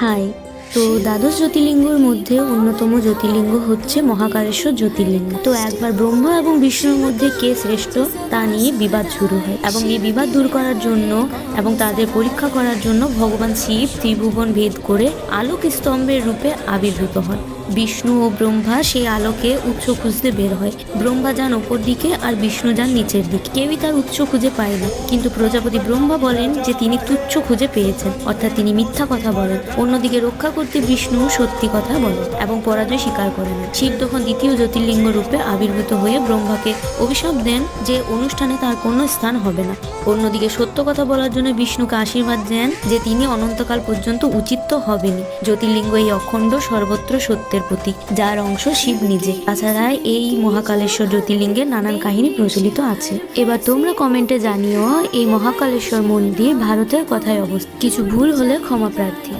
High. তো দ্বাদশ জ্যোতির্লিঙ্গর মধ্যে অন্যতম জ্যোতির্লিঙ্গ হচ্ছে মহাকালেশ্বর জ্যোতির্লিঙ্গ। তো একবার ব্রহ্মা এবং বিষ্ণুর মধ্যে কে শ্রেষ্ঠ তা নিয়ে বিবাদ শুরু হয়, এবং এই বিবাদ দূর করার জন্য এবং তাদের পরীক্ষা করার জন্য ভগবান শিব ত্রিভুবন ভেদ করে আলোক স্তম্ভের রূপে আবির্ভূত হন। বিষ্ণু ও ব্রহ্মা সেই আলোকে উৎস খুঁজতে বের হয়। ব্রহ্মা যান ওপর দিকে আর বিষ্ণু যান নিচের দিকে। কেউই তার উৎস খুঁজে পায় না, কিন্তু প্রজাপতি ব্রহ্মা বলেন যে তিনি তুচ্ছ খুঁজে পেয়েছেন, অর্থাৎ তিনি মিথ্যা কথা বলেন। অন্যদিকে রক্ষা করতে বিষ্ণু সত্যি কথা বলেন এবং পরাজয় স্বীকার করেন। শিব তখন দ্বিতীয় জ্যোতির্লিঙ্গ রূপে আবির্ভূত হয়ে ব্রহ্মাকে অভিশাপ দেন যে অনুষ্ঠানে তার কোনো স্থান হবে না। অন্যদিকে সত্য কথা বলার জন্য বিষ্ণুকে আশীর্বাদ দেন যে তিনি অনন্তকাল পর্যন্ত উচিত হবেনি। জ্যোতির্লিঙ্গ এই অখণ্ড সর্বত্র সত্যের প্রতীক, যার অংশ শিব নিজে। তাছাড়া এই মহাকালেশ্বর জ্যোতির্লিঙ্গের নানান কাহিনী প্রচলিত আছে। এবার তোমরা কমেন্টে জানিও এই মহাকালেশ্বর মন্দির ভারতের কোথায় অবস্থিত। কিছু ভুল হলে ক্ষমা প্রার্থী।